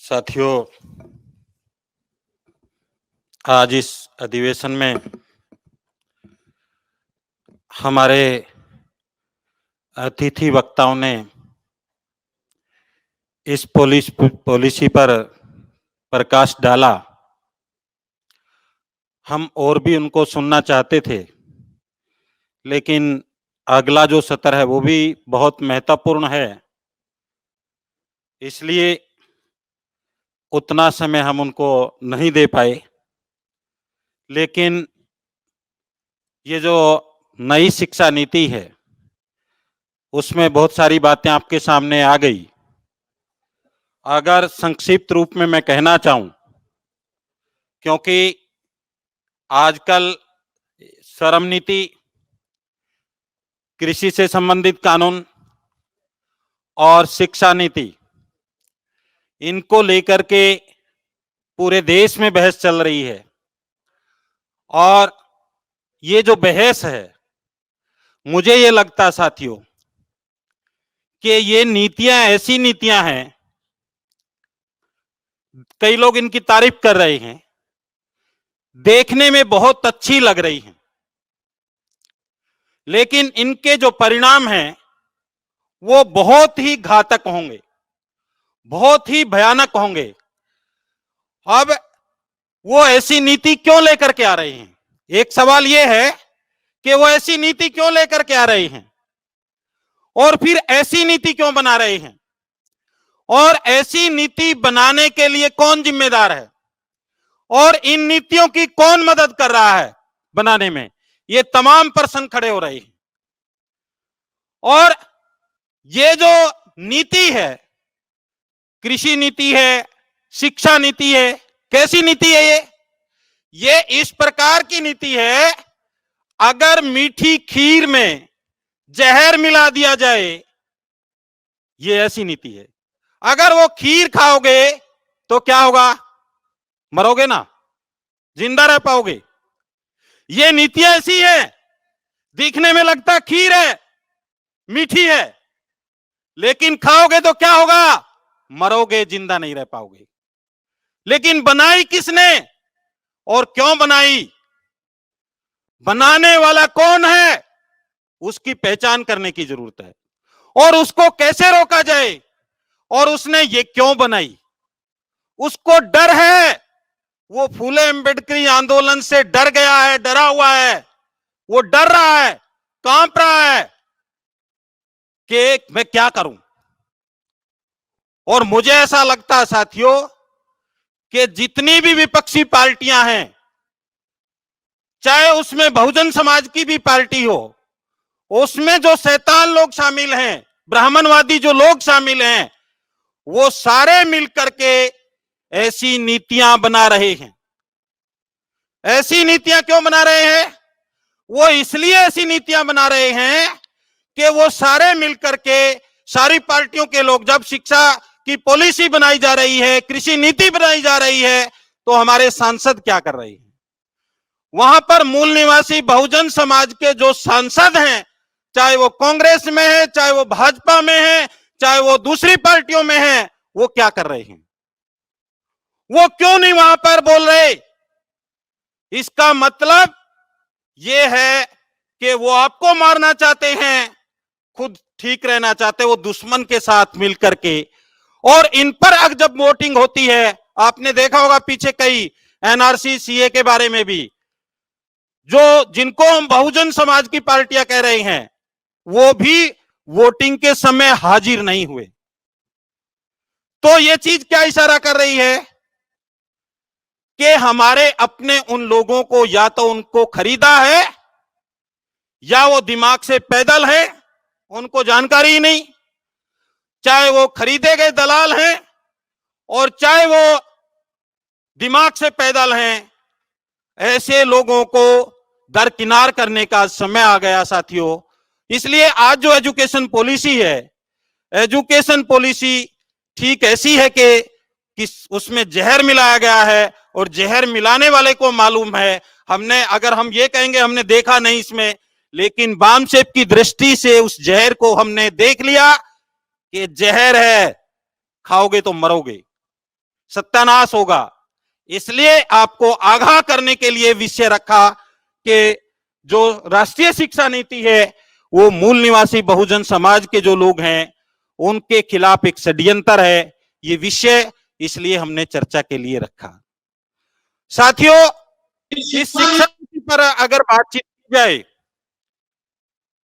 साथियों, आज इस अधिवेशन में हमारे अतिथि वक्ताओं ने इस पॉलिसी पर प्रकाश डाला। हम और भी उनको सुनना चाहते थे, लेकिन अगला जो सत्र है वो भी बहुत महत्वपूर्ण है, इसलिए उतना समय हम उनको नहीं दे पाए। लेकिन ये जो नई शिक्षा नीति है उसमें बहुत सारी बातें आपके सामने आ गई। अगर संक्षिप्त रूप में मैं कहना चाहूं, क्योंकि आजकल श्रम नीति, कृषि से संबंधित कानून और शिक्षा नीति, इनको लेकर के पूरे देश में बहस चल रही है। और ये जो बहस है, मुझे ये लगता साथियों कि ये नीतियां ऐसी नीतियां हैं, कई लोग इनकी तारीफ कर रहे हैं, देखने में बहुत अच्छी लग रही हैं, लेकिन इनके जो परिणाम हैं वो बहुत ही घातक होंगे, बहुत ही भयानक होंगे। अब वो ऐसी नीति क्यों लेकर के आ रहे हैं? एक सवाल ये है कि वो ऐसी नीति क्यों लेकर के आ रहे हैं और फिर ऐसी नीति क्यों बना रहे हैं, और ऐसी नीति बनाने के लिए कौन जिम्मेदार है, और इन नीतियों की कौन मदद कर रहा है बनाने में। ये तमाम प्रश्न खड़े हो रहे हैं। और ये जो नीति है, कृषि नीति है, शिक्षा नीति है, कैसी नीति है ये इस प्रकार की नीति है, अगर मीठी खीर में जहर मिला दिया जाए, ये ऐसी नीति है। अगर वो खीर खाओगे तो क्या होगा? मरोगे ना, जिंदा रह पाओगे? ये नीतियां ऐसी है, दिखने में लगता खीर है, मीठी है, लेकिन खाओगे तो क्या होगा? मरोगे, जिंदा नहीं रह पाओगे। लेकिन बनाई किसने और क्यों बनाई? बनाने वाला कौन है, उसकी पहचान करने की जरूरत है, और उसको कैसे रोका जाए, और उसने ये क्यों बनाई। उसको डर है, वो फूले अंबेडकरी आंदोलन से डर गया है, डरा हुआ है, वो डर रहा है, कांप रहा है कि मैं क्या करूं। और मुझे ऐसा लगता है साथियों कि जितनी भी विपक्षी पार्टियां हैं, चाहे उसमें बहुजन समाज की भी पार्टी हो, उसमें जो शैतान लोग शामिल हैं, ब्राह्मणवादी जो लोग शामिल हैं, वो सारे मिलकर के ऐसी नीतियां बना रहे हैं। ऐसी नीतियां क्यों बना रहे हैं? वो इसलिए ऐसी नीतियां बना रहे हैं कि वो सारे मिलकर के, सारी पार्टियों के लोग, जब शिक्षा की पॉलिसी बनाई जा रही है, कृषि नीति बनाई जा रही है, तो हमारे सांसद क्या कर रहे हैं? वहां पर मूल निवासी बहुजन समाज के जो सांसद हैं, चाहे वो कांग्रेस में है, चाहे वो भाजपा में है, चाहे वो दूसरी पार्टियों में है, वो क्या कर रहे हैं? वो क्यों नहीं वहां पर बोल रहे? इसका मतलब ये है कि वो आपको मारना चाहते हैं, खुद ठीक रहना चाहते, वो दुश्मन के साथ मिलकर के। और इन पर जब वोटिंग होती है, आपने देखा होगा पीछे कई एनआरसी, सीए के बारे में भी, जो जिनको हम बहुजन समाज की पार्टियां कह रहे हैं, वो भी वोटिंग के समय हाजिर नहीं हुए। तो ये चीज क्या इशारा कर रही है कि हमारे अपने उन लोगों को या तो उनको खरीदा है, या वो दिमाग से पैदल है, उनको जानकारी ही नहीं। चाहे वो खरीदे गए दलाल हैं और चाहे वो दिमाग से पैदल हैं, ऐसे लोगों को दरकिनार करने का समय आ गया साथियों। इसलिए आज जो एजुकेशन पॉलिसी है, एजुकेशन पॉलिसी ठीक ऐसी है कि उसमें जहर मिलाया गया है, और जहर मिलाने वाले को मालूम है। अगर हम ये कहेंगे हमने देखा नहीं इसमें, लेकिन बामसेप की दृष्टि से उस जहर को हमने देख लिया कि जहर है, खाओगे तो मरोगे। सत्यानाश होगा। इसलिए आपको आगाह करने के लिए विषय रखा कि जो राष्ट्रीय शिक्षा नीति है वो मूल निवासी बहुजन समाज के जो लोग हैं उनके खिलाफ एक षड्यंत्र है, ये विषय इसलिए हमने चर्चा के लिए रखा। साथियों, इस शिक्षा नीति पर अगर बातचीत की जाए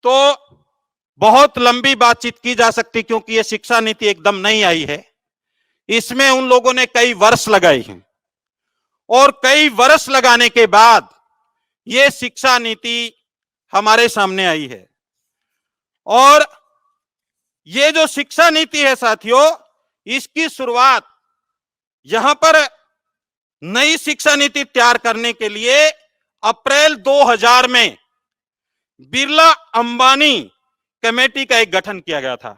तो बहुत लंबी बातचीत की जा सकती, क्योंकि यह शिक्षा नीति एकदम नई आई है। इसमें उन लोगों ने कई वर्ष लगाए हैं और कई वर्ष लगाने के बाद यह शिक्षा नीति हमारे सामने आई है। और ये जो शिक्षा नीति है साथियों, इसकी शुरुआत यहां पर नई शिक्षा नीति तैयार करने के लिए अप्रैल 2000 में बिरला अंबानी कमेटी का एक गठन किया गया था।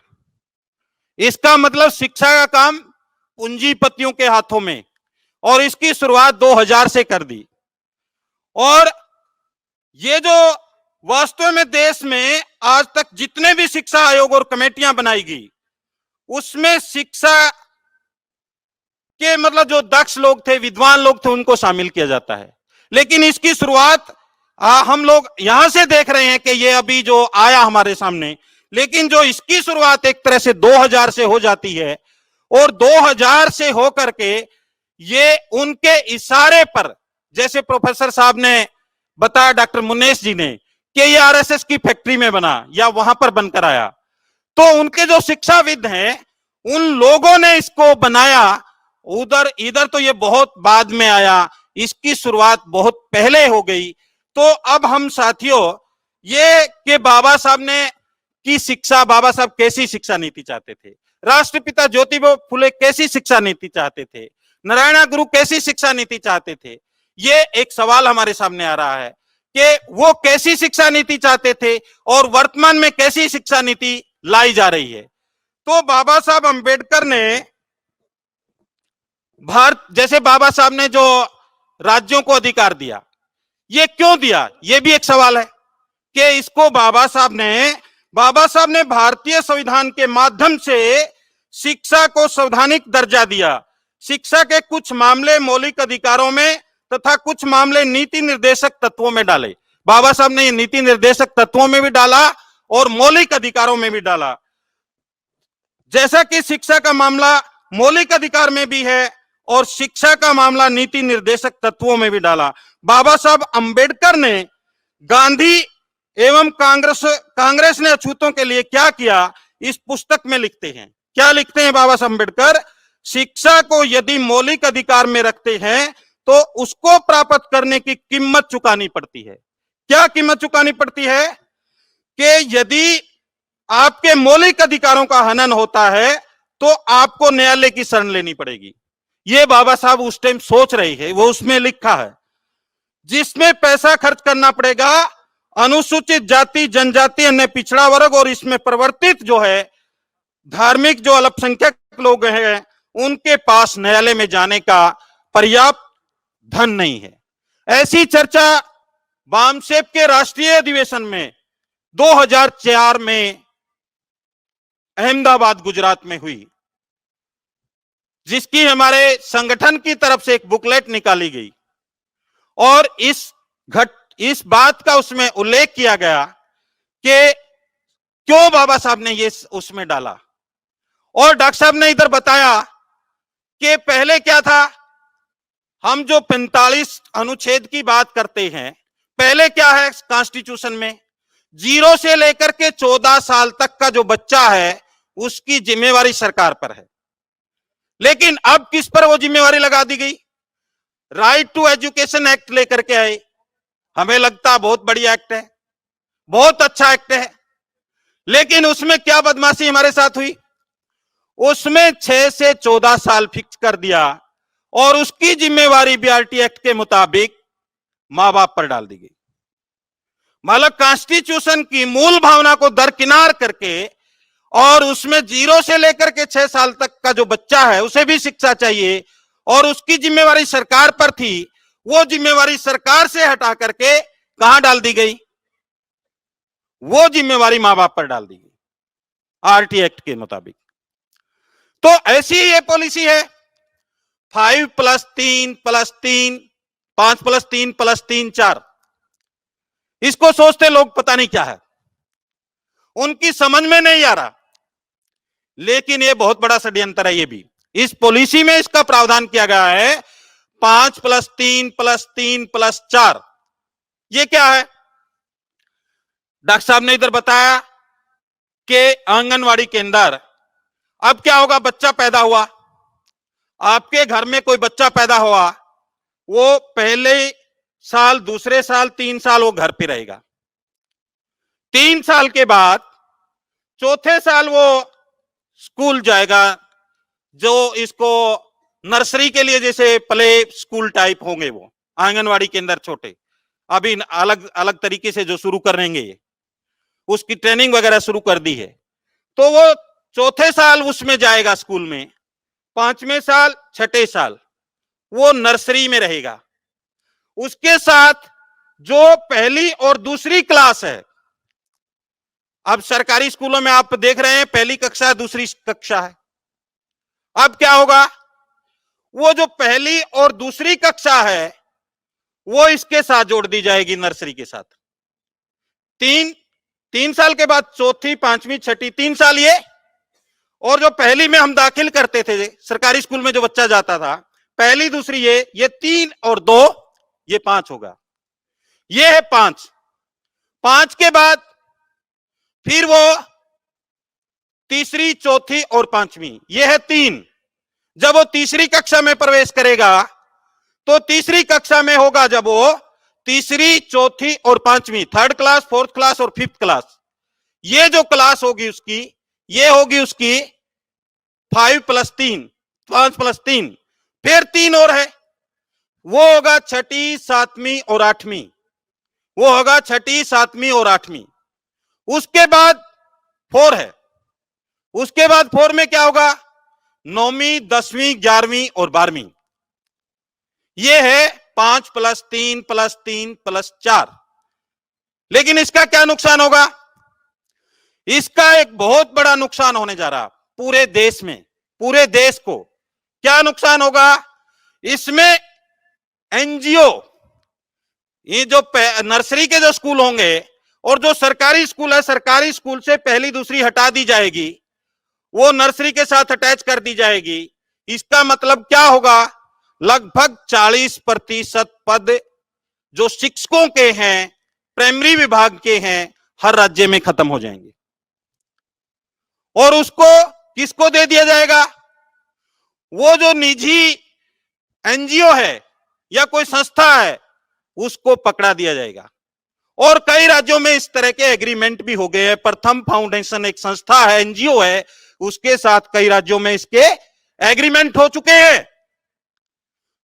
इसका मतलब शिक्षा का काम पूंजीपतियों के हाथों में, और इसकी शुरुआत 2000 से कर दी। और ये जो वास्तव में देश में आज तक जितने भी शिक्षा आयोग और कमेटियां बनाई गई उसमें शिक्षा के मतलब जो दक्ष लोग थे, विद्वान लोग थे, उनको शामिल किया जाता है। लेकिन इसकी शुरुआत हम लोग यहां से देख रहे हैं कि ये अभी जो आया हमारे सामने, लेकिन जो इसकी शुरुआत एक तरह से 2000 से हो जाती है और 2000 से होकर के ये उनके इशारे पर, जैसे प्रोफेसर साहब ने बताया, डॉक्टर मुनेश जी ने, कि ये आरएसएस की फैक्ट्री में बना या वहां पर बनकर आया। तो उनके जो शिक्षाविद हैं उन लोगों ने इसको बनाया। इधर तो ये बहुत बाद में आया, इसकी शुरुआत बहुत पहले हो गई। तो अब हम साथियों ये कि बाबा साहब ने की शिक्षा, बाबा साहब कैसी शिक्षा नीति चाहते थे, राष्ट्रपिता ज्योतिबा फुले कैसी शिक्षा नीति चाहते थे, नारायण गुरु कैसी शिक्षा नीति चाहते थे, ये एक सवाल हमारे सामने आ रहा है कि वो कैसी शिक्षा नीति चाहते थे और वर्तमान में कैसी शिक्षा नीति लाई जा रही है। तो बाबा साहब अंबेडकर ने जैसे बाबा साहब ने जो राज्यों को अधिकार दिया, ये क्यों दिया, ये भी एक सवाल है कि इसको बाबा साहब ने भारतीय संविधान के माध्यम से शिक्षा को संवैधानिक दर्जा दिया। शिक्षा के कुछ मामले मौलिक अधिकारों में तथा कुछ मामले नीति निर्देशक तत्वों में डाले। बाबा साहब ने ये नीति निर्देशक तत्वों में भी डाला और मौलिक अधिकारों में भी डाला। जैसा कि शिक्षा का मामला मौलिक अधिकार में भी है और शिक्षा का मामला नीति निर्देशक तत्वों में भी डाला। बाबा साहब अंबेडकर ने गांधी एवं कांग्रेस ने अछूतों के लिए क्या किया, इस पुस्तक में लिखते हैं। क्या लिखते हैं बाबा साहब अंबेडकर? शिक्षा को यदि मौलिक अधिकार में रखते हैं तो उसको प्राप्त करने की कीमत चुकानी पड़ती है। क्या कीमत चुकानी पड़ती है? कि यदि आपके मौलिक अधिकारों का हनन होता है तो आपको न्यायालय की शरण लेनी पड़ेगी। ये बाबा साहब उस टाइम सोच रहे हैं, वो उसमें लिखा है। जिसमें पैसा खर्च करना पड़ेगा अनुसूचित जाति, जनजाति, अन्य पिछड़ा वर्ग और इसमें प्रवर्तित जो है धार्मिक जो अल्पसंख्यक लोग हैं उनके पास न्यायालय में जाने का पर्याप्त धन नहीं है। ऐसी चर्चा वामसेप के राष्ट्रीय अधिवेशन में 2004 में अहमदाबाद गुजरात में हुई, जिसकी हमारे संगठन की तरफ से एक बुकलेट निकाली गई और इस बात का उसमें उल्लेख किया गया कि क्यों बाबा साहब ने ये उसमें डाला। और डॉक्टर साहब ने इधर बताया कि पहले क्या था, हम जो 45 अनुच्छेद की बात करते हैं, पहले क्या है कॉन्स्टिट्यूशन में, 0 से लेकर के 14 साल तक का जो बच्चा है उसकी जिम्मेवारी सरकार पर है। लेकिन अब किस पर वो जिम्मेवारी लगा दी गई? राइट टू एजुकेशन एक्ट लेकर के आए। हमें लगता बहुत बढ़िया एक्ट है, बहुत अच्छा एक्ट है, लेकिन उसमें क्या बदमाशी हमारे साथ हुई, उसमें 6 से 14 साल फिक्स कर दिया और उसकी जिम्मेवारी बीआरटी एक्ट के मुताबिक मां बाप पर डाल दी गई। मतलब कॉन्स्टिट्यूशन की मूल भावना को दरकिनार करके और उसमें 0 से लेकर के 6 साल तक का जो बच्चा है उसे भी शिक्षा चाहिए और उसकी जिम्मेवारी सरकार पर थी, वो जिम्मेवारी सरकार से हटा करके कहां डाल दी गई? वो जिम्मेवारी मां बाप पर डाल दी गई आरटी एक्ट के मुताबिक। तो ऐसी ये पॉलिसी है। 5+3+3, 5+3+3 4। इसको सोचते लोग पता नहीं क्या है, उनकी समझ में नहीं आ रहा। लेकिन ये बहुत बड़ा षड्यंत्र है। ये भी इस पॉलिसी में इसका प्रावधान किया गया है 5+3+3+4। ये क्या है? डॉक्टर साहब ने इधर बताया कि आंगनवाड़ी के अंदर अब क्या होगा, बच्चा पैदा हुआ, आपके घर में कोई बच्चा पैदा हुआ, वो पहले साल, दूसरे साल, 3 साल वो घर पे रहेगा। 3 साल के बाद चौथे साल वो स्कूल जाएगा, जो इसको नर्सरी के लिए जैसे प्ले स्कूल टाइप होंगे वो आंगनवाड़ी के अंदर छोटे, अभी अलग अलग तरीके से जो शुरू करेंगे, ये उसकी ट्रेनिंग वगैरह शुरू कर दी है। तो वो चौथे साल उसमें जाएगा स्कूल में, 5वें साल, 6ठे साल वो नर्सरी में रहेगा। उसके साथ जो पहली और दूसरी क्लास है, अब सरकारी स्कूलों में आप देख रहे हैं पहली कक्षा, दूसरी कक्षा है। अब क्या होगा, वो जो पहली और दूसरी कक्षा है वो इसके साथ जोड़ दी जाएगी, नर्सरी के साथ। 3 साल के बाद चौथी, 5वीं, 6ठी, 3 साल ये, और जो पहली में हम दाखिल करते थे सरकारी स्कूल में जो बच्चा जाता था, पहली दूसरी ये 3 और 2 ये 5 होगा। ये है 5 के बाद फिर वो तीसरी, चौथी और 5वीं, ये है 3। जब वो तीसरी कक्षा में प्रवेश करेगा तो तीसरी कक्षा में होगा जब वो तीसरी, चौथी और 5वीं, 3rd क्लास, 4th क्लास और 5th क्लास, ये जो क्लास होगी उसकी, ये होगी उसकी 5+3, 5+3। फिर 3 और है, वो होगा 6ठी, 7वीं और 8वीं, वो होगा 6ठी, 7वीं और 8वीं। उसके बाद 4 है, उसके बाद 4 में क्या होगा, 9वीं, 10वीं, 11वीं और 12वीं। ये है 5+3+3+4। लेकिन इसका क्या नुकसान होगा? इसका एक बहुत बड़ा नुकसान होने जा रहा पूरे देश में। पूरे देश को क्या नुकसान होगा? इसमें एनजीओ, ये जो नर्सरी के जो स्कूल होंगे और जो सरकारी स्कूल है, सरकारी स्कूल से पहली दूसरी हटा दी जाएगी, वो नर्सरी के साथ अटैच कर दी जाएगी। इसका मतलब क्या होगा, लगभग 40% पद जो शिक्षकों के हैं, प्राइमरी विभाग के हैं, हर राज्य में खत्म हो जाएंगे। और उसको किसको दे दिया जाएगा? वो जो निजी एनजीओ है या कोई संस्था है, उसको पकड़ा दिया जाएगा। और कई राज्यों में इस तरह के एग्रीमेंट भी हो गए हैं। प्रथम फाउंडेशन एक संस्था है, एनजीओ है, उसके साथ कई राज्यों में इसके एग्रीमेंट हो चुके हैं।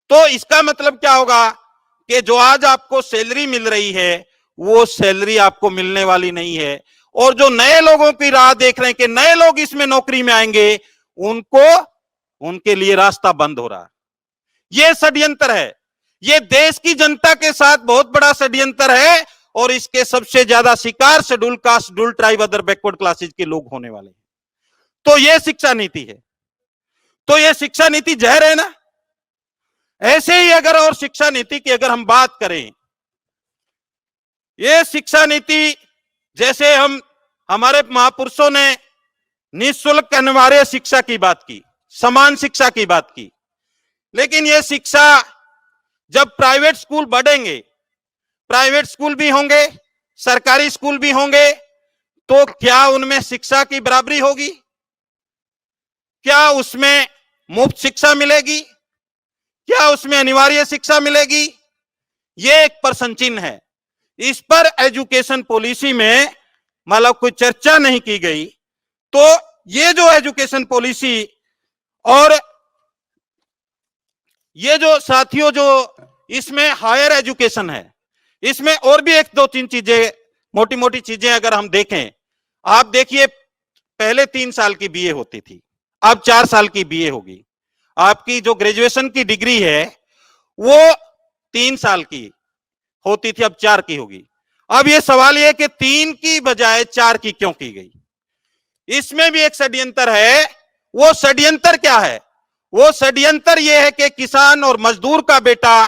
तो इसका मतलब क्या होगा कि जो आज आपको सैलरी मिल रही है वो सैलरी आपको मिलने वाली नहीं है, और जो नए लोगों की राह देख रहे हैं कि नए लोग इसमें नौकरी में आएंगे, उनके लिए रास्ता बंद हो रहा है। यह षड्यंत्र है, यह देश की जनता के साथ बहुत बड़ा षड्यंत्र है, और इसके सबसे ज्यादा शिकार schedule caste, schedule tribe, other backward classes के लोग होने वाले हैं। तो यह शिक्षा नीति है, तो यह शिक्षा नीति जहर है ना। ऐसे ही अगर और शिक्षा नीति की अगर हम बात करें, यह शिक्षा नीति जैसे हमारे महापुरुषों ने निःशुल्क अनिवार्य शिक्षा की बात की, समान शिक्षा की बात की, लेकिन यह शिक्षा जब प्राइवेट स्कूल बढ़ेंगे, प्राइवेट स्कूल भी होंगे, सरकारी स्कूल भी होंगे, तो क्या उनमें शिक्षा की बराबरी होगी? क्या उसमें मुफ्त शिक्षा मिलेगी? क्या उसमें अनिवार्य शिक्षा मिलेगी? यह एक प्रश्न चिन्ह है। इस पर एजुकेशन पॉलिसी में मतलब कोई चर्चा नहीं की गई। तो ये जो एजुकेशन पॉलिसी और ये जो साथियों जो इसमें हायर एजुकेशन है, इसमें और भी 1-2-3 चीजें, मोटी मोटी चीजें अगर हम देखें, आप देखिए पहले 3 साल की बीए होती थी, अब 4 साल की बीए होगी। आपकी जो ग्रेजुएशन की डिग्री है वो 3 साल की होती थी, अब 4 की होगी। अब ये सवाल ये कि 3 की बजाय 4 की क्यों की गई? इसमें भी एक षड्यंत्र है। वो षड्यंत्र क्या है? वो षड्यंत्र ये है कि किसान और मजदूर का बेटा,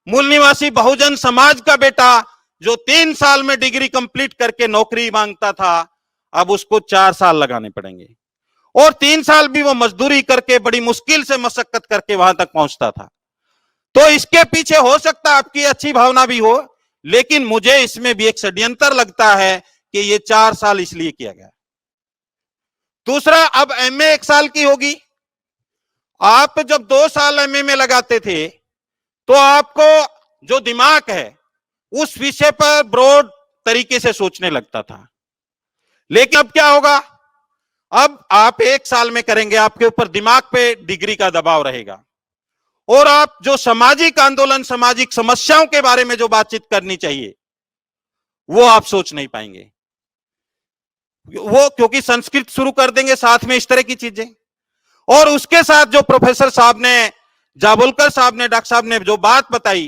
मूल निवासी बहुजन समाज का बेटा, जो 3 साल में डिग्री कंप्लीट करके नौकरी मांगता था, अब उसको 4 साल लगाने पड़ेंगे। और 3 साल भी वो मजदूरी करके बड़ी मुश्किल से मशक्कत करके वहां तक पहुंचता था। तो इसके पीछे हो सकता है आपकी अच्छी भावना भी हो, लेकिन मुझे इसमें भी एक षड्यंत्र लगता है कि ये 4 साल इसलिए किया गया। दूसरा, अब एमए 1 साल की होगी। आप जब 2 साल एमए में लगाते थे तो आपको जो दिमाग है उस विषय पर ब्रॉड तरीके से सोचने लगता था। लेकिन अब क्या होगा, अब आप 1 साल में करेंगे, आपके ऊपर दिमाग पे डिग्री का दबाव रहेगा, और आप जो सामाजिक आंदोलन, सामाजिक समस्याओं के बारे में जो बातचीत करनी चाहिए वो आप सोच नहीं पाएंगे। वो क्योंकि संस्कृत शुरू कर देंगे साथ में, इस तरह की चीजें। और उसके साथ जो प्रोफेसर साहब ने, जावलकर साहब ने, डॉक्टर साहब ने जो बात बताई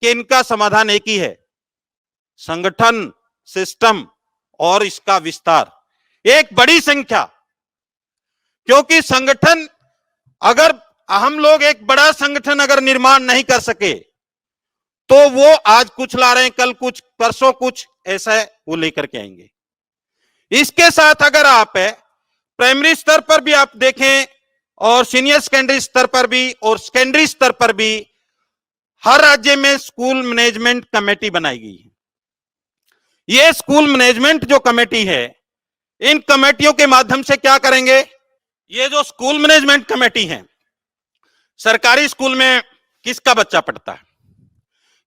कि इनका समाधान एक ही है, संगठन, सिस्टम और इसका विस्तार, एक बड़ी संख्या। क्योंकि संगठन, अगर हम लोग एक बड़ा संगठन अगर निर्माण नहीं कर सके तो वो आज कुछ ला रहे हैं, कल कुछ, परसों कुछ, ऐसा है वो लेकर के आएंगे। इसके साथ अगर आप प्राइमरी स्तर पर भी आप देखें और सीनियर सेकेंडरी स्तर पर भी और सेकेंडरी स्तर पर भी हर राज्य में स्कूल मैनेजमेंट कमेटी बनाई गई है। ये स्कूल मैनेजमेंट जो कमेटी है, इन कमेटियों के माध्यम से क्या करेंगे, ये जो स्कूल मैनेजमेंट कमेटी है, सरकारी स्कूल में किसका बच्चा पढ़ता है,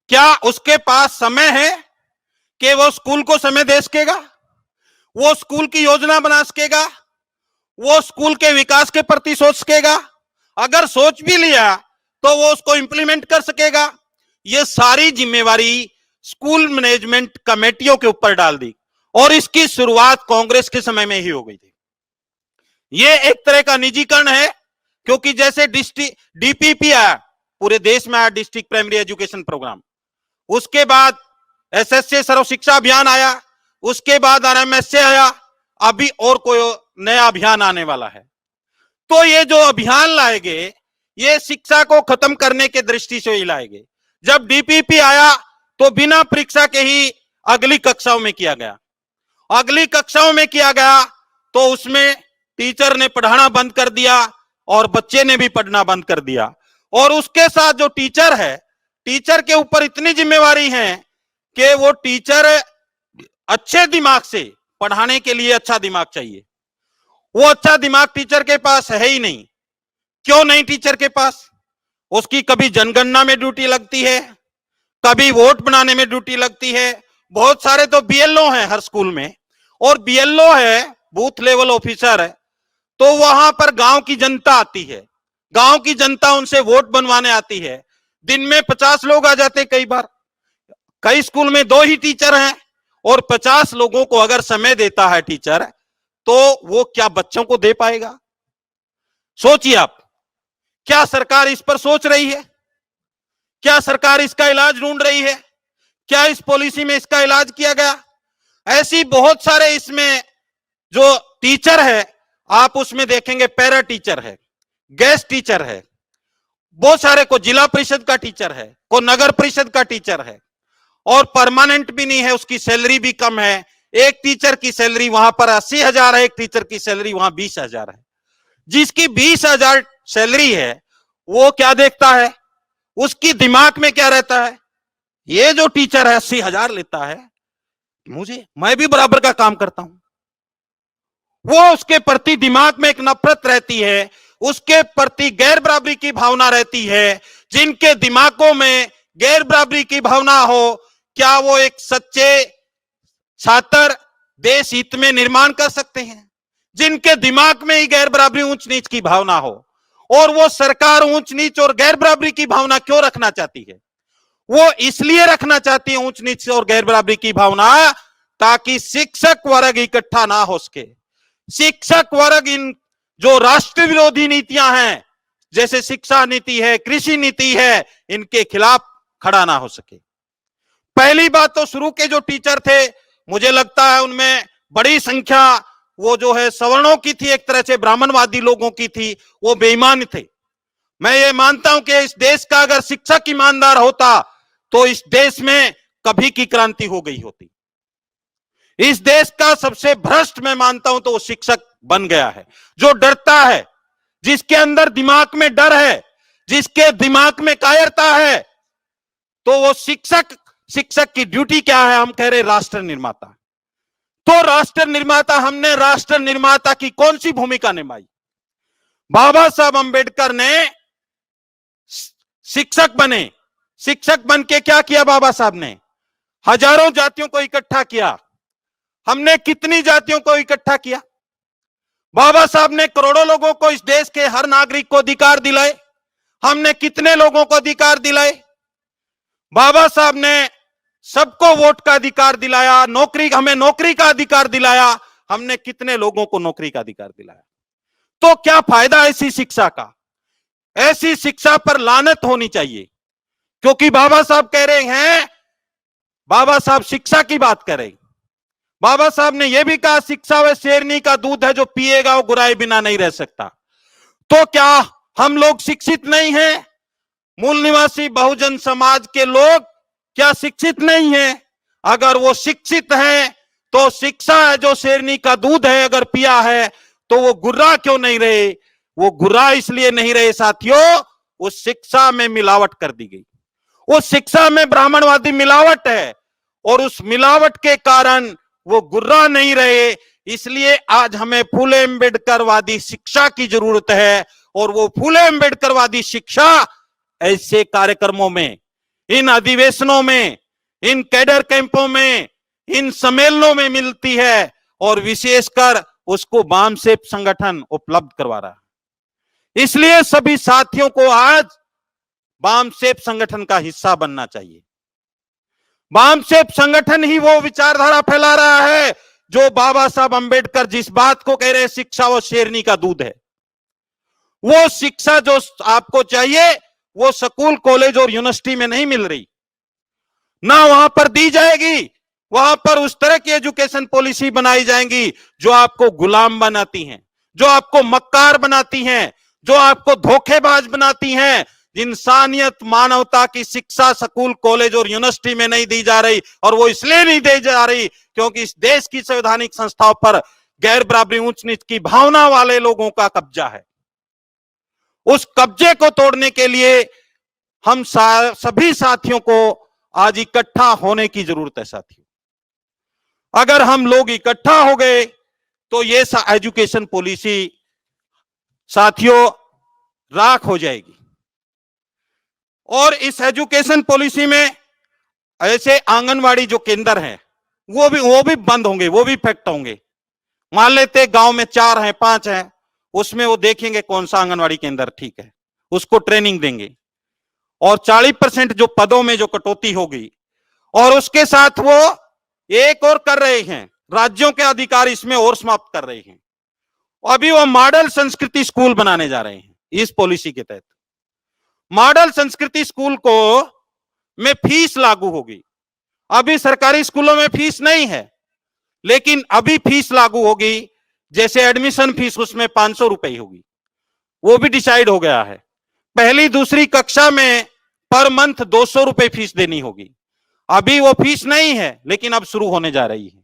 क्या उसके पास समय है कि वो स्कूल को समय दे सकेगा, वो स्कूल की योजना बना सकेगा, वो स्कूल के विकास के प्रति सोच सकेगा, अगर सोच भी लिया तो वो उसको इंप्लीमेंट कर सकेगा? ये सारी जिम्मेवारी स्कूल मैनेजमेंट कमेटियों के ऊपर डाल दी, और इसकी शुरुआत कांग्रेस के समय में ही हो गई थी। ये एक तरह का निजीकरण है, क्योंकि जैसे डिस्ट्रिक्ट डीपीपी आया, पूरे देश में आया डिस्ट्रिक्ट प्राइमरी एजुकेशन प्रोग्राम, उसके बाद एसएससी सर्व शिक्षा अभियान आया, उसके बाद आरएमएसए आया, अभी और कोई नया अभियान आने वाला है। तो ये जो अभियान लाए गए, ये शिक्षा को खत्म करने के दृष्टि से ही लाए गए। जब डीपीपी आया तो बिना परीक्षा के ही अगली कक्षाओं में किया गया। अगली कक्षाओं में किया गया तो उसमें टीचर ने पढ़ाना बंद कर दिया और बच्चे ने भी पढ़ना बंद कर दिया। और उसके साथ जो टीचर है, टीचर के ऊपर इतनी जिम्मेवारी है कि वो टीचर अच्छे दिमाग से पढ़ाने के लिए अच्छा दिमाग चाहिए। वो अच्छा दिमाग टीचर के पास है ही नहीं। क्यों नहीं टीचर के पास? उसकी कभी जनगणना में ड्यूटी लगती है, कभी वोट बनाने में ड्यूटी लगती है। बहुत सारे तो बीएलओ हैं हर स्कूल में, और बीएलओ है, बूथ लेवल ऑफिसर है, तो वहां पर गांव की जनता आती है, गांव की जनता उनसे वोट बनवाने आती है। दिन में 50 लोग आ जाते, कई बार कई स्कूल में 2 ही टीचर हैं, और 50 लोगों को अगर समय देता है टीचर, तो वो क्या बच्चों को दे पाएगा? सोचिए आप, क्या सरकार इस पर सोच रही है? क्या सरकार इसका इलाज ढूंढ रही है? क्या इस पॉलिसी में इसका इलाज किया गया? ऐसी बहुत सारे इसमें जो टीचर है, आप उसमें देखेंगे पैरा टीचर है, गेस्ट टीचर है, बहुत सारे को जिला परिषद का टीचर है, को नगर परिषद का टीचर है, और परमानेंट भी नहीं है, उसकी सैलरी भी कम है। एक टीचर की सैलरी वहां पर 80,000 है, एक टीचर की सैलरी वहां 20,000 है। जिसकी 20,000 सैलरी है वो क्या देखता है, उसकी दिमाग में क्या रहता है, ये जो टीचर है 80,000 लेता है, मैं भी बराबर का काम करता हूं। वो उसके प्रति दिमाग में एक नफरत रहती है, उसके प्रति गैर बराबरी की भावना रहती है। जिनके दिमागों में गैर बराबरी की भावना हो, क्या वो एक सच्चे छात्र देश हित में निर्माण कर सकते हैं? जिनके दिमाग में ही गैर बराबरी, ऊंच नीच की भावना हो, और वो सरकार ऊंच नीच और गैर बराबरी की भावना क्यों रखना चाहती है? वो इसलिए रखना चाहती है ऊंच नीच और गैर बराबरी की भावना, ताकि शिक्षक वर्ग इकट्ठा ना हो सके। शिक्षक वर्ग इन जो राष्ट्र विरोधी नीतियां हैं, जैसे शिक्षा नीति है, कृषि नीति है, इनके खिलाफ खड़ा ना हो सके। पहली बात तो शुरू के जो टीचर थे, मुझे लगता है उनमें बड़ी संख्या वो जो है सवर्णों की थी, एक तरह से ब्राह्मणवादी लोगों की थी, वो बेईमान थे। मैं ये मानता हूं कि इस देश का अगर शिक्षक ईमानदार होता तो इस देश में कभी की क्रांति हो गई होती। इस देश का सबसे भ्रष्ट मैं मानता हूं तो वो शिक्षक बन गया है, जो डरता है, जिसके अंदर दिमाग में डर है, जिसके दिमाग में कायरता है। तो वो शिक्षक की ड्यूटी क्या है? हम कह रहे राष्ट्र निर्माता। तो राष्ट्र निर्माता, हमने राष्ट्र निर्माता की कौन सी भूमिका निभाई? बाबा साहब अंबेडकर ने शिक्षक बने, शिक्षक बन के क्या किया बाबा साहब ने? हजारों जातियों को इकट्ठा किया। हमने कितनी जातियों को इकट्ठा किया? बाबा साहब ने करोड़ों लोगों को, इस देश के हर नागरिक को अधिकार दिलाए। हमने कितने लोगों को अधिकार दिलाए? बाबा साहब ने सबको वोट का अधिकार दिलाया, हमें नौकरी का अधिकार दिलाया। हमने कितने लोगों को नौकरी का अधिकार दिलाया? तो क्या फायदा ऐसी शिक्षा का? ऐसी शिक्षा पर लानत होनी चाहिए, क्योंकि बाबा साहब कह रहे हैं, बाबा साहब शिक्षा की बात कर रहे हैं। बाबा साहब ने यह भी कहा, शिक्षा वह शेरनी का दूध है, जो पिएगा वो गुराए बिना नहीं रह सकता। तो क्या हम लोग शिक्षित नहीं हैं? मूल निवासी बहुजन समाज के लोग क्या शिक्षित नहीं हैं? अगर वो शिक्षित हैं तो शिक्षा है जो शेरनी का दूध है, अगर पिया है तो वो गुर्रा क्यों नहीं रहे? वो गुर्रा इसलिए नहीं रहे साथियों, उस शिक्षा में मिलावट कर दी गई। उस शिक्षा में ब्राह्मणवादी मिलावट है और उस मिलावट के कारण वो गुर्रा नहीं रहे। इसलिए आज हमें फूले अम्बेडकरवादी शिक्षा की जरूरत है, और वो फूले अम्बेडकरवादी शिक्षा ऐसे कार्यक्रमों में, इन अधिवेशनों में, इन कैडर कैंपों में, इन सम्मेलनों में मिलती है, और विशेषकर उसको वामसेप संगठन उपलब्ध करवा रहा है। इसलिए सभी साथियों को आज वामसेप संगठन का हिस्सा बनना चाहिए। वामसेप संगठन ही वो विचारधारा फैला रहा है जो बाबा साहब अंबेडकर जिस बात को कह रहे हैं, शिक्षा वो शेरनी का दूध है। वो शिक्षा जो आपको चाहिए वो स्कूल, कॉलेज और यूनिवर्सिटी में नहीं मिल रही, ना वहां पर दी जाएगी। वहां पर उस तरह की एजुकेशन पॉलिसी बनाई जाएंगी जो आपको गुलाम बनाती हैं, जो आपको मक्कार बनाती हैं, जो आपको धोखेबाज बनाती हैं। इंसानियत, मानवता की शिक्षा स्कूल, कॉलेज और यूनिवर्सिटी में नहीं दी जा रही, और वो इसलिए नहीं दी जा रही क्योंकि इस देश की संवैधानिक संस्थाओं पर गैर बराबरी, ऊंच नीच की भावना वाले लोगों का कब्जा है। उस कब्जे को तोड़ने के लिए हम सभी साथियों को आज इकट्ठा होने की जरूरत है। साथियों, अगर हम लोग इकट्ठा हो गए तो ये एजुकेशन पॉलिसी साथियों राख हो जाएगी। और इस एजुकेशन पॉलिसी में ऐसे आंगनवाड़ी जो केंद्र हैं वो भी बंद होंगे, वो भी फैक्ट होंगे। मान लेते गांव में 4 हैं, 5 हैं, उसमें वो देखेंगे कौन सा आंगनवाड़ी केंद्र ठीक है, उसको ट्रेनिंग देंगे। और 40% जो पदों में जो कटौती होगी, और उसके साथ वो एक और कर रहे हैं, राज्यों के अधिकार इसमें और समाप्त कर रहे हैं। अभी वो मॉडल संस्कृति स्कूल बनाने जा रहे हैं इस पॉलिसी के तहत। मॉडल संस्कृति स्कूल को में फीस लागू होगी। अभी सरकारी स्कूलों में फीस नहीं है, लेकिन अभी फीस लागू होगी। जैसे एडमिशन फीस उसमें 500 रुपए होगी, वो भी डिसाइड हो गया है। पहली दूसरी कक्षा में पर मंथ 200 रुपए फीस देनी होगी। अभी वो फीस नहीं है, लेकिन अब शुरू होने जा रही है।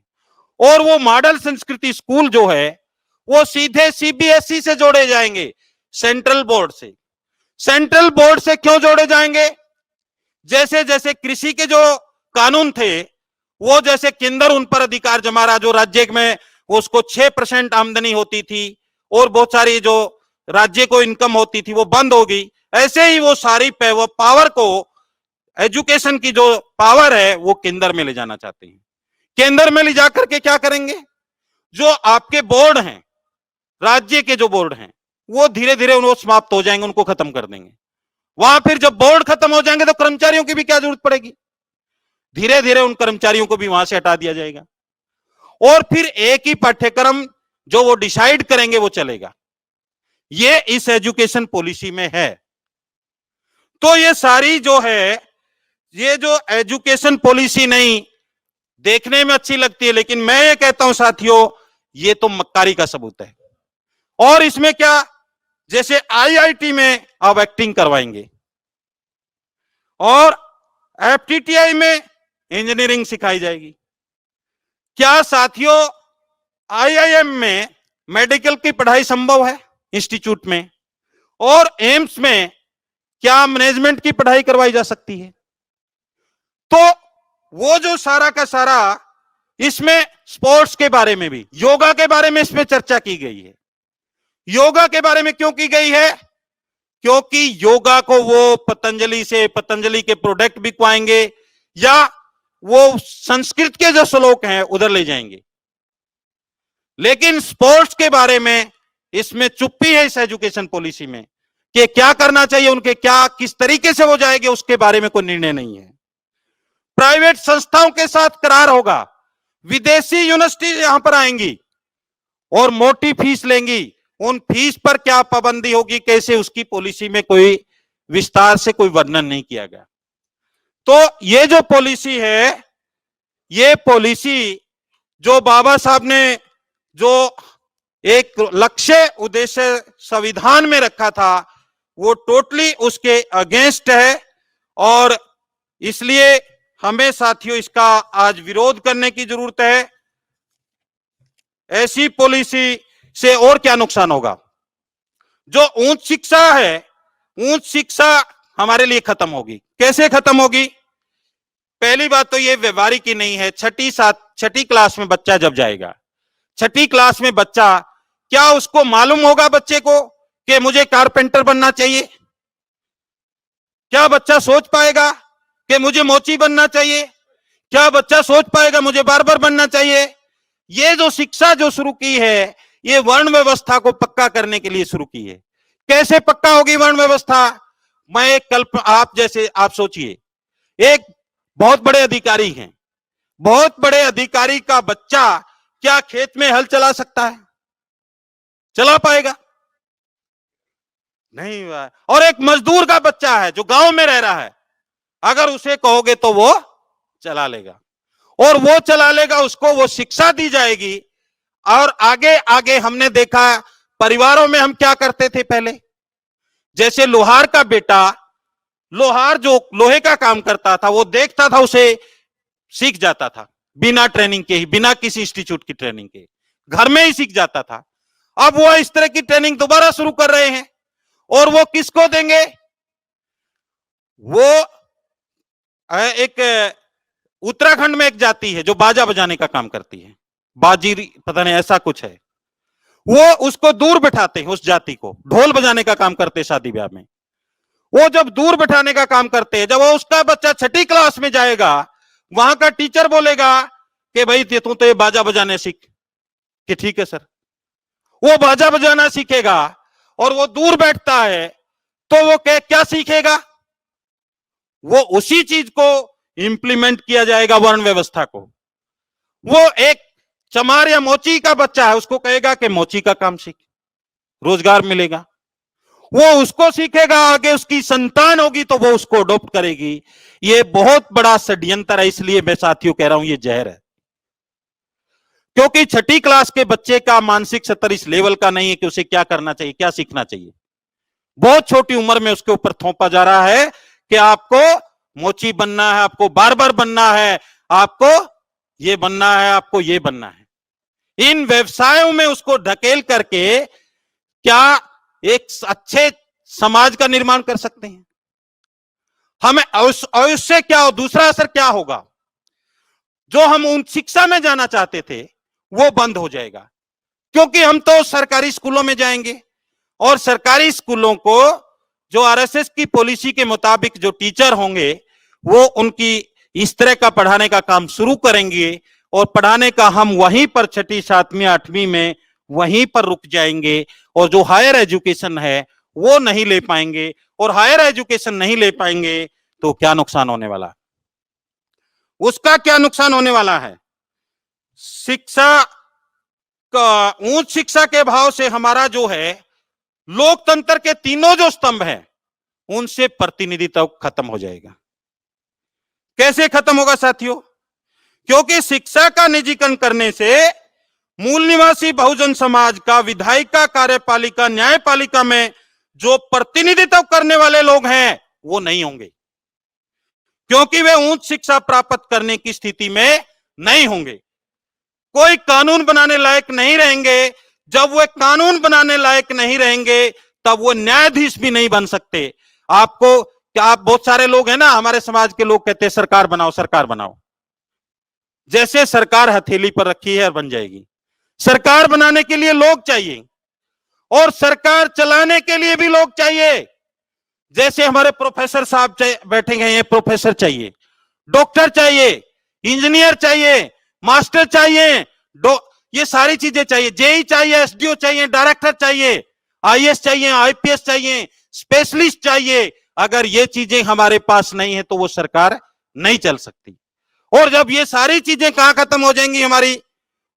और वो मॉडल संस्कृति स्कूल जो है वो सीधे सीबीएसई से जोड़े जाएंगे, सेंट्रल बोर्ड से। सेंट्रल बोर्ड से क्यों जोड़े जाएंगे? जैसे जैसे कृषि के जो कानून थे, वो जैसे केंद्र उन पर अधिकार जमा रहा, जो राज्य में उसको 6% आमदनी होती थी और बहुत सारी जो राज्य को इनकम होती थी वो बंद हो गई। ऐसे ही वो सारी पावर को, एजुकेशन की जो पावर है वो केंद्र में ले जाना चाहते हैं। केंद्र में ले जाकर के क्या करेंगे? जो आपके बोर्ड हैं, राज्य के जो बोर्ड हैं, वो धीरे धीरे उनको समाप्त हो जाएंगे, उनको खत्म कर देंगे। वहां फिर जब बोर्ड खत्म हो जाएंगे तो कर्मचारियों की भी क्या जरूरत पड़ेगी? धीरे धीरे उन कर्मचारियों को भी वहां से हटा दिया जाएगा, और फिर एक ही पाठ्यक्रम जो वो डिसाइड करेंगे वो चलेगा। ये इस एजुकेशन पॉलिसी में है। तो ये सारी जो है, ये जो एजुकेशन पॉलिसी नहीं देखने में अच्छी लगती है, लेकिन मैं ये कहता हूं साथियों, ये तो मक्कारी का सबूत है। और इसमें क्या, जैसे आईआईटी में अब एक्टिंग करवाएंगे और एफटीटीआई में इंजीनियरिंग सिखाई जाएगी। क्या साथियों आईआईएम में मेडिकल की पढ़ाई संभव है इंस्टीट्यूट में, और एम्स में क्या मैनेजमेंट की पढ़ाई करवाई जा सकती है? तो वो जो सारा का सारा इसमें स्पोर्ट्स के बारे में भी, योगा के बारे में इसमें चर्चा की गई है। योगा के बारे में क्यों की गई है? क्योंकि योगा को वो पतंजलि के प्रोडक्ट बिकवाएंगे या वो संस्कृत के जो श्लोक हैं उधर ले जाएंगे। लेकिन स्पोर्ट्स के बारे में इसमें चुप्पी है इस एजुकेशन पॉलिसी में कि क्या करना चाहिए उनके, क्या किस तरीके से वो जाएंगे, उसके बारे में कोई निर्णय नहीं है। प्राइवेट संस्थाओं के साथ करार होगा, विदेशी यूनिवर्सिटी यहां पर आएंगी और मोटी फीस लेंगी, उन फीस पर क्या पाबंदी होगी, कैसे, उसकी पॉलिसी में कोई विस्तार से कोई वर्णन नहीं किया गया। तो ये जो पॉलिसी है, ये पॉलिसी जो बाबा साहब ने जो एक लक्ष्य उद्देश्य संविधान में रखा था, वो टोटली उसके अगेंस्ट है। और इसलिए हमें साथियों इसका आज विरोध करने की जरूरत है। ऐसी पॉलिसी से और क्या नुकसान होगा? जो उच्च शिक्षा है, उच्च शिक्षा हमारे लिए खत्म होगी। कैसे खत्म होगी? पहली बात तो ये व्यवहारिक ही नहीं है। छठी क्लास में बच्चा जब जाएगा, छठी क्लास में बच्चा, क्या उसको मालूम होगा बच्चे को कि मुझे कारपेंटर बनना चाहिए? क्या बच्चा सोच पाएगा कि मुझे मोची बनना चाहिए? क्या बच्चा सोच पाएगा मुझे बार्बर बनना चाहिए? ये जो शिक्षा जो शुरू की है, ये वर्ण व्यवस्था को पक्का करने के लिए शुरू की है। कैसे पक्का होगी वर्ण व्यवस्था? मैं एक आप सोचिए, एक बहुत बड़े अधिकारी हैं, बहुत बड़े अधिकारी का बच्चा क्या खेत में हल चला सकता है? चला पाएगा? नहीं। और एक मजदूर का बच्चा है जो गांव में रह रहा है, अगर उसे कहोगे तो वो चला लेगा, और वो चला लेगा, उसको वो शिक्षा दी जाएगी। और आगे आगे हमने देखा परिवारों में हम क्या करते थे पहले, जैसे लोहार का बेटा, लोहार जो लोहे का काम करता था, वो देखता था, उसे सीख जाता था बिना ट्रेनिंग के ही, बिना किसी इंस्टीट्यूट की ट्रेनिंग के, घर में ही सीख जाता था। अब वो इस तरह की ट्रेनिंग दोबारा शुरू कर रहे हैं, और वो किसको देंगे? वो एक उत्तराखंड में एक जाति है जो बाजा बजाने का काम करती है, बाजी पता नहीं ऐसा कुछ है, वो उसको दूर बैठाते हैं, उस जाति को ढोल बजाने का काम करते हैं शादी ब्याह में। वो जब दूर बैठाने का काम करते हैं, जब वो उसका बच्चा छठी क्लास में जाएगा, वहां का टीचर बोलेगा कि भाई तू तो ये बाजा बजाने सीख, कि ठीक है सर। वो बाजा बजाना सीखेगा और वो दूर बैठता है, तो वो क्या सीखेगा? वो उसी चीज को इंप्लीमेंट किया जाएगा, वर्ण व्यवस्था को। वो एक चमार या मोची का बच्चा है, उसको कहेगा कि मोची का काम सीख, रोजगार मिलेगा, वो उसको सीखेगा। आगे उसकी संतान होगी तो वो उसको अडॉप्ट करेगी। ये बहुत बड़ा षड्यंत्र है, इसलिए मैं साथियों कह रहा हूं ये जहर है। क्योंकि छठी क्लास के बच्चे का मानसिक स्तर इस लेवल का नहीं है कि उसे क्या करना चाहिए, क्या सीखना चाहिए। बहुत छोटी उम्र में उसके ऊपर थोपा जा रहा है कि आपको मोची बनना है, आपको बार्बर बनना है, आपको ये बनना है, आपको ये बनना है। इन व्यवसायों में उसको ढकेल करके क्या एक अच्छे समाज का निर्माण कर सकते हैं? हमें अवश्य क्या हो, दूसरा असर क्या होगा? जो हम उन शिक्षा में जाना चाहते थे वो बंद हो जाएगा, क्योंकि हम तो सरकारी स्कूलों में जाएंगे, और सरकारी स्कूलों को जो आरएसएस की पॉलिसी के मुताबिक जो टीचर होंगे वो उनकी इस तरह का पढ़ाने का काम शुरू करेंगे, और पढ़ाने का हम वहीं पर छठी, सातवीं, आठवीं में वहीं पर रुक जाएंगे, और जो हायर एजुकेशन है वो नहीं ले पाएंगे। और हायर एजुकेशन नहीं ले पाएंगे तो क्या नुकसान होने वाला है? उसका क्या नुकसान होने वाला है? शिक्षा का, उच्च शिक्षा के भाव से हमारा जो है लोकतंत्र के तीनों जो स्तंभ हैं उनसे प्रतिनिधित्व खत्म हो जाएगा। कैसे खत्म होगा साथियों? क्योंकि शिक्षा का निजीकरण करने से मूल निवासी बहुजन समाज का विधायिका, कार्यपालिका, न्यायपालिका में जो प्रतिनिधित्व करने वाले लोग हैं वो नहीं होंगे, क्योंकि वे उच्च शिक्षा प्राप्त करने की स्थिति में नहीं होंगे। कोई कानून बनाने लायक नहीं रहेंगे। जब वे कानून बनाने लायक नहीं रहेंगे तब वो न्यायाधीश भी नहीं बन सकते। आपको क्या, आप बहुत सारे लोग हैं ना, हमारे समाज के लोग कहते हैं सरकार बनाओ सरकार बनाओ, जैसे सरकार हथेली पर रखी है और बन जाएगी। सरकार बनाने के लिए लोग चाहिए और सरकार चलाने के लिए भी लोग चाहिए। जैसे हमारे प्रोफेसर साहब बैठे हैं, ये प्रोफेसर चाहिए, डॉक्टर चाहिए, इंजीनियर चाहिए, मास्टर चाहिए, ये सारी चीजें चाहिए, जेई चाहिए, एसडीओ चाहिए, डायरेक्टर चाहिए, आईएएस चाहिए, आईपीएस चाहिए, स्पेशलिस्ट चाहिए। अगर ये चीजें हमारे पास नहीं है तो वो सरकार नहीं चल सकती। और जब ये सारी चीजें कहां खत्म हो जाएंगी हमारी,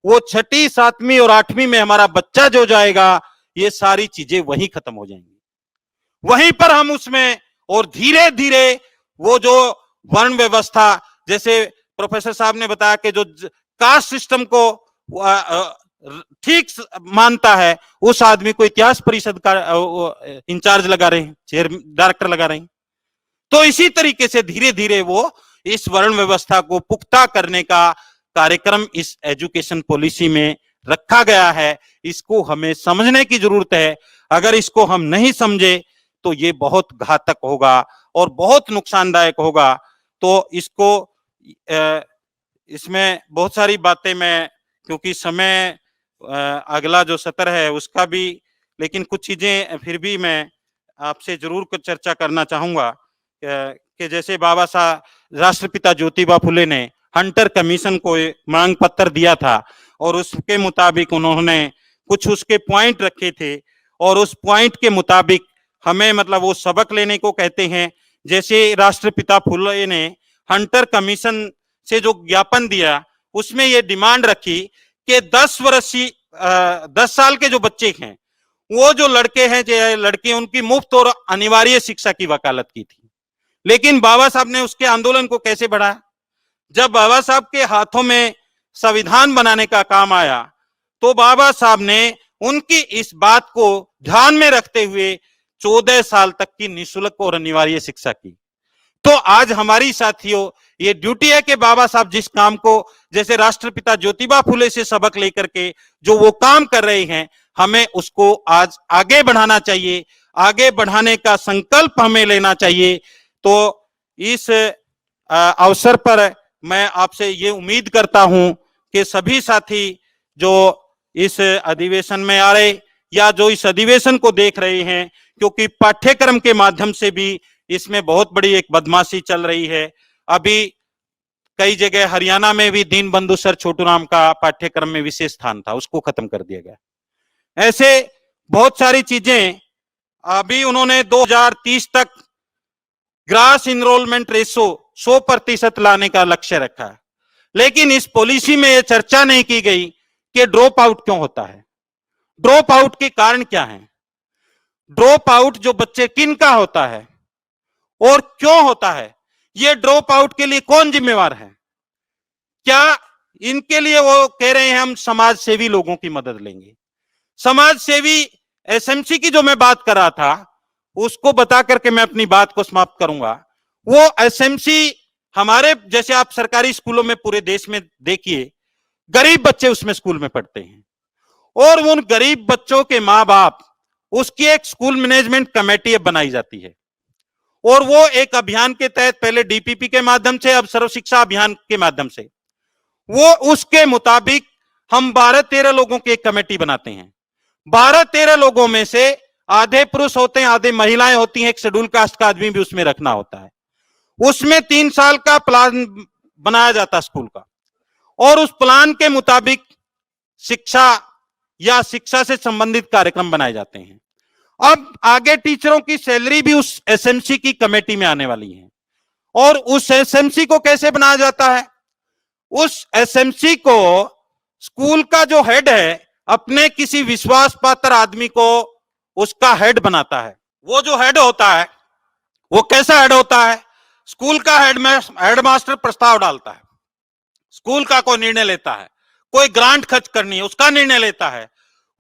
वो 6ठी 7वीं और 8वीं में हमारा बच्चा जो जाएगा, ये सारी चीजें वहीं खत्म हो जाएंगी। वहीं पर हम उसमें और धीरे धीरे वो जो वर्ण व्यवस्था, जैसे प्रोफेसर साहब ने बताया कि जो कास्ट सिस्टम को ठीक मानता है, उस आदमी को इतिहास परिषद का इंचार्ज लगा रहे हैं, चेयर डायरेक्टर लगा रहे हैं। तो इसी तरीके से धीरे धीरे वो इस वर्ण व्यवस्था को पुख्ता करने का कार्यक्रम इस एजुकेशन पॉलिसी में रखा गया है। इसको हमें समझने की जरूरत है। अगर इसको हम नहीं समझे तो ये बहुत घातक होगा और बहुत नुकसानदायक होगा। तो इसको इसमें बहुत सारी बातें मैं, क्योंकि समय अगला जो सत्र है उसका भी, लेकिन कुछ चीजें फिर भी मैं आपसे जरूर कुछ चर्चा करना चाहूंगा कि जैसे बाबा साहब राष्ट्रपिता ज्योतिबा फुले ने हंटर कमीशन को मांग पत्र दिया था और उसके मुताबिक उन्होंने कुछ उसके पॉइंट रखे थे और उस पॉइंट के मुताबिक हमें मतलब वो सबक लेने को कहते हैं। जैसे राष्ट्रपिता फुले ने हंटर कमीशन से जो ज्ञापन दिया उसमें ये डिमांड रखी कि 10 साल के जो बच्चे हैं, वो जो लड़के हैं जो लड़के, उनकी मुफ्त और अनिवार्य शिक्षा की वकालत की थी। लेकिन बाबा साहब ने उसके आंदोलन को कैसे बढ़ाया? जब बाबा साहब के हाथों में संविधान बनाने का काम आया तो बाबा साहब ने उनकी इस बात को ध्यान में रखते हुए 14 साल तक की निःशुल्क और अनिवार्य शिक्षा की। तो आज हमारी साथियों ये ड्यूटी है कि बाबा साहब जिस काम को, जैसे राष्ट्रपिता ज्योतिबा फुले से सबक लेकर के जो वो काम कर रहे हैं, हमें उसको आज आगे बढ़ाना चाहिए। आगे बढ़ाने का संकल्प हमें लेना चाहिए। तो इस अवसर पर मैं आपसे ये उम्मीद करता हूं कि सभी साथी जो इस अधिवेशन में आ रहे या जो इस अधिवेशन को देख रहे हैं, क्योंकि पाठ्यक्रम के माध्यम से भी इसमें बहुत बड़ी एक बदमाशी चल रही है। अभी कई जगह हरियाणा में भी दीनबंधु सर छोटूराम का पाठ्यक्रम में विशेष स्थान था, उसको खत्म कर दिया गया। ऐसे बहुत सारी चीजें अभी उन्होंने 2030 तक ग्रास इनरोलमेंट रेशो 100% लाने का लक्ष्य रखा है, लेकिन इस पॉलिसी में यह चर्चा नहीं की गई कि ड्रॉप आउट क्यों होता है, ड्रॉप आउट के कारण क्या है, ड्रॉप आउट जो बच्चे किन का होता है और क्यों होता है, ये ड्रॉप आउट के लिए कौन जिम्मेवार है। क्या इनके लिए वो कह रहे हैं हम समाज सेवी लोगों की मदद लेंगे। समाज सेवी एसएमसी की जो मैं बात कर रहा था उसको बता करके मैं अपनी बात को समाप्त करूंगा। वो एसएमसी हमारे जैसे आप सरकारी स्कूलों में पूरे देश में देखिए, गरीब बच्चे उसमें स्कूल में पढ़ते हैं और उन गरीब बच्चों के मां बाप, उसकी एक स्कूल मैनेजमेंट कमेटी बनाई जाती है और वो एक अभियान के तहत, पहले डीपीपी के माध्यम से, अब सर्व शिक्षा अभियान के माध्यम से, वो उसके मुताबिक हम 12-13 लोगों की एक कमेटी बनाते हैं। 12-13 लोगों में से आधे पुरुष होते हैं, आधे महिलाएं होती हैं, एक शेड्यूल कास्ट का आदमी भी उसमें रखना होता है। उसमें 3 साल का प्लान बनाया जाता है स्कूल का और उस प्लान के मुताबिक शिक्षा या शिक्षा से संबंधित कार्यक्रम बनाए जाते हैं। अब आगे टीचरों की सैलरी भी उस एसएमसी की कमेटी में आने वाली है और उस एसएमसी को कैसे बनाया जाता है, उस एसएमसी को स्कूल का जो हेड है अपने किसी विश्वास पात्र आदमी को उसका हेड बनाता है। वो जो हेड होता है वो कैसा हेड होता है, स्कूल का हेडमास्टर प्रस्ताव डालता है, स्कूल का कोई निर्णय लेता है, कोई ग्रांट खर्च करनी है उसका निर्णय लेता है,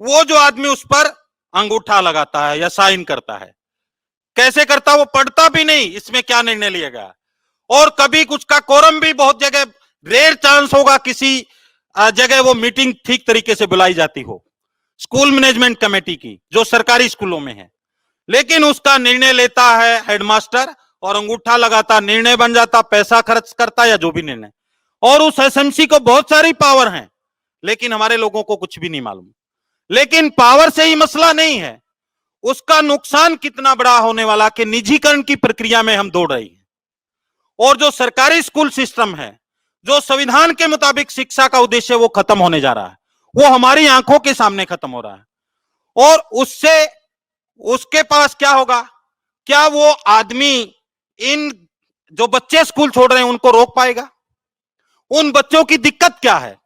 वो जो आदमी उस पर अंगूठा लगाता है या साइन करता है। कैसे करता, वो पढ़ता भी नहीं इसमें क्या निर्णय लिया गया। और कभी कुछ का कोरम भी बहुत जगह, रेयर चांस होगा किसी जगह वो मीटिंग ठीक तरीके से बुलाई जाती हो, स्कूल मैनेजमेंट कमेटी की जो सरकारी स्कूलों में है, लेकिन उसका निर्णय लेता है हेडमास्टर और अंगूठा लगाता, निर्णय बन जाता, पैसा खर्च करता या जो भी निर्णय। और उस एसएमसी को बहुत सारी पावर है, लेकिन हमारे लोगों को कुछ भी नहीं मालूम। लेकिन पावर से ही मसला नहीं है, उसका नुकसान कितना बड़ा होने वाला कि निजीकरण की प्रक्रिया में हम दौड़ रहे हैं। और जो सरकारी स्कूल सिस्टम है, जो संविधान के मुताबिक शिक्षा का उद्देश्य वो खत्म होने जा रहा है, वो हमारी आंखों के सामने खत्म हो रहा है। और उससे उसके पास क्या होगा, क्या वो आदमी इन जो बच्चे स्कूल छोड़ रहे हैं उनको रोक पाएगा? उन बच्चों की दिक्कत क्या है?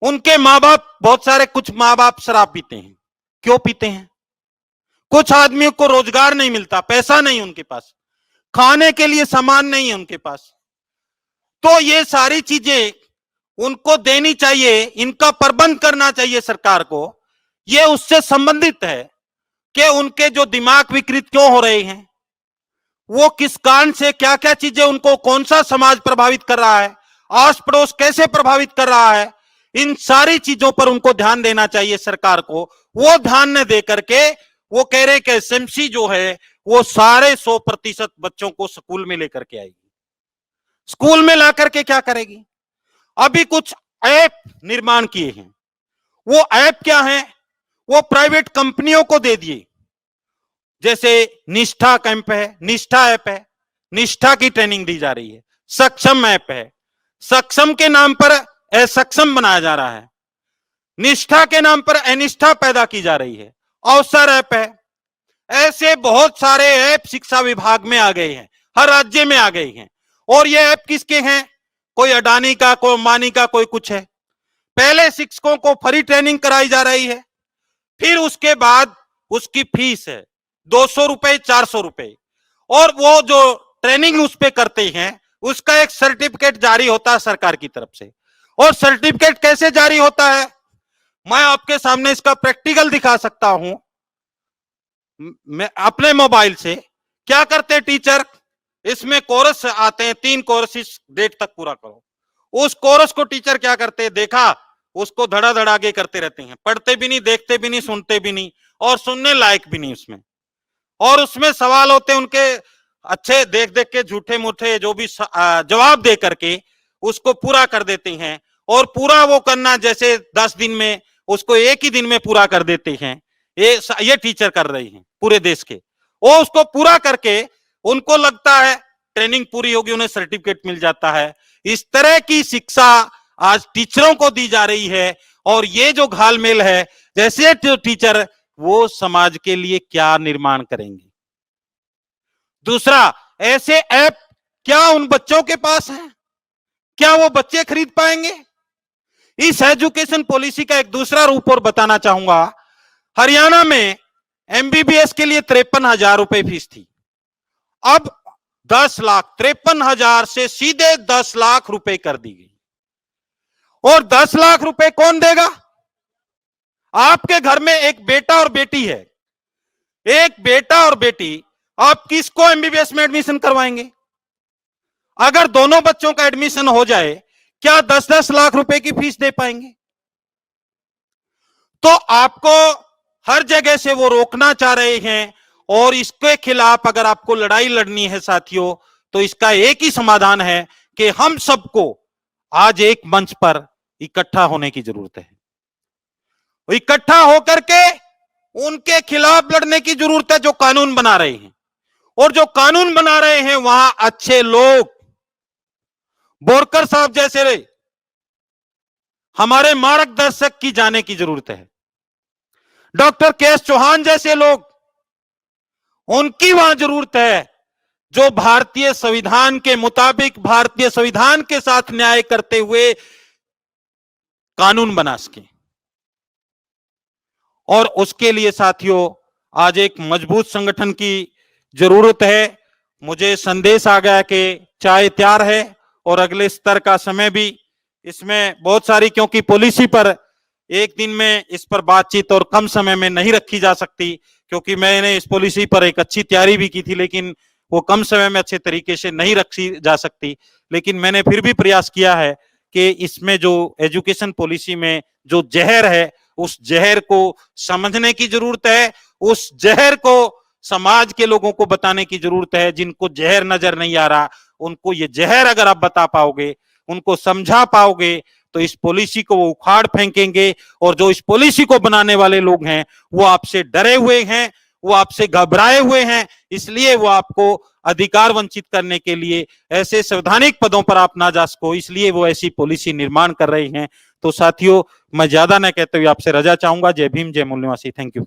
उनके माँ बाप, बहुत सारे कुछ माँ बाप शराब पीते हैं। क्यों पीते हैं? कुछ आदमियों को रोजगार नहीं मिलता, पैसा नहीं उनके पास, खाने के लिए सामान नहीं है उनके पास। तो ये सारी चीजें उनको देनी चाहिए, इनका प्रबंध करना चाहिए सरकार को। ये उससे संबंधित है कि उनके जो दिमाग विकृत क्यों हो रहे हैं, वो किस कारण से, क्या क्या चीजें उनको, कौन सा समाज प्रभावित कर रहा है, आस पड़ोस कैसे प्रभावित कर रहा है, इन सारी चीजों पर उनको ध्यान देना चाहिए सरकार को। वो ध्यान न दे करके वो कह रहे कि एसएमसी जो है वो सारे 100% बच्चों को स्कूल में लेकर के आएगी। स्कूल में ला करके क्या करेगी? अभी कुछ ऐप निर्माण किए हैं, वो ऐप क्या है, वो प्राइवेट कंपनियों को दे दिए। जैसे निष्ठा कैंप है, निष्ठा ऐप है, निष्ठा की ट्रेनिंग दी जा रही है। सक्षम ऐप है, सक्षम के नाम पर असक्षम बनाया जा रहा है। निष्ठा के नाम पर अनिष्ठा पैदा की जा रही है। अवसर ऐप है। ऐसे बहुत सारे ऐप शिक्षा विभाग में आ गए हैं, हर राज्य में आ गए हैं। और ये ऐप किसके हैं? कोई अडानी का, कोई अंबानी का, कोई कुछ है। पहले शिक्षकों को फ्री ट्रेनिंग कराई जा रही है, फिर उसके बाद उसकी फीस है 200 रुपए, 400 रुपए। और वो जो ट्रेनिंग उस पे करते हैं उसका एक सर्टिफिकेट जारी होता है सरकार की तरफ से। और सर्टिफिकेट कैसे जारी होता है, मैं आपके सामने इसका प्रैक्टिकल दिखा सकता हूं। मैं अपने मोबाइल से क्या करते टीचर, इसमें कोर्स आते हैं, 3 कोर्स इस डेट तक पूरा करो। उस कोर्स को टीचर क्या करते, देखा उसको धड़ाधड़ आगे करते रहते हैं, पढ़ते भी नहीं, देखते भी नहीं, सुनते भी नहीं, और सुनने लायक भी नहीं उसमें। और उसमें सवाल होते हैं उनके अच्छे, देख देख के झूठे मूठे जो भी जवाब दे करके उसको पूरा कर देते हैं। और पूरा वो करना जैसे 10 दिन में, उसको 1 ही दिन में पूरा कर देते हैं। ये टीचर कर रही हैं पूरे देश के। वो उसको पूरा करके उनको लगता है ट्रेनिंग पूरी होगी, उन्हें सर्टिफिकेट मिल जाता है। इस तरह की शिक्षा आज टीचरों को दी जा रही है। और ये जो घालमेल है, जैसे टीचर वो समाज के लिए क्या निर्माण करेंगे? दूसरा, ऐसे ऐप क्या उन बच्चों के पास है? क्या वो बच्चे खरीद पाएंगे? इस एजुकेशन पॉलिसी का एक दूसरा रूप और बताना चाहूंगा। हरियाणा में एमबीबीएस के लिए 53,000 रुपए फीस थी। अब 10 लाख, 53,000 से सीधे 10 लाख रुपए कर दी गई। और 10 लाख रुपए कौन देगा? आपके घर में एक बेटा और बेटी है, एक बेटा और बेटी, आप किसको एमबीबीएस में एडमिशन करवाएंगे? अगर दोनों बच्चों का एडमिशन हो जाए, क्या 10-10 लाख रुपए की फीस दे पाएंगे? तो आपको हर जगह से वो रोकना चाह रहे हैं। और इसके खिलाफ अगर आपको लड़ाई लड़नी है साथियों, तो इसका एक ही समाधान है कि हम सबको आज एक मंच पर इकट्ठा होने की जरूरत है। इकट्ठा होकर के उनके खिलाफ लड़ने की जरूरत है जो कानून बना रहे हैं। और जो कानून बना रहे हैं वहां अच्छे लोग, बोरकर साहब जैसे हमारे मार्गदर्शक की जाने की जरूरत है। Doctor KS. चौहान जैसे लोग, उनकी वहां जरूरत है जो भारतीय संविधान के मुताबिक, भारतीय संविधान के साथ न्याय करते हुए कानून बना सके। और उसके लिए साथियों आज एक मजबूत संगठन की जरूरत है। मुझे संदेश आ गया कि चाय तैयार है और अगले स्तर का समय भी इसमें बहुत सारी, क्योंकि पॉलिसी पर एक दिन में इस पर बातचीत और कम समय में नहीं रखी जा सकती, क्योंकि मैंने इस पॉलिसी पर एक अच्छी तैयारी भी की थी, लेकिन वो कम समय में अच्छे तरीके से नहीं रखी जा सकती। लेकिन मैंने फिर भी प्रयास किया है कि इसमें जो एजुकेशन पॉलिसी में जो जहर है, उस जहर को समझने की जरूरत है, उस जहर को समाज के लोगों को बताने की जरूरत है। जिनको जहर नजर नहीं आ रहा, उनको ये जहर अगर आप बता पाओगे, उनको समझा पाओगे, तो इस पॉलिसी को वो उखाड़ फेंकेंगे। और जो इस पॉलिसी को बनाने वाले लोग हैं, वो आपसे डरे हुए हैं, वो आपसे घबराए हुए हैं, इसलिए वो आपको अधिकार वंचित करने के लिए ऐसे संवैधानिक पदों पर आप ना जा सको, इसलिए वो ऐसी पॉलिसी निर्माण कर रहे हैं। तो साथियों, मैं ज्यादा न कहते हुए आपसे रजा चाहूंगा। जय भीम, जय मूल निवासी। Thank you.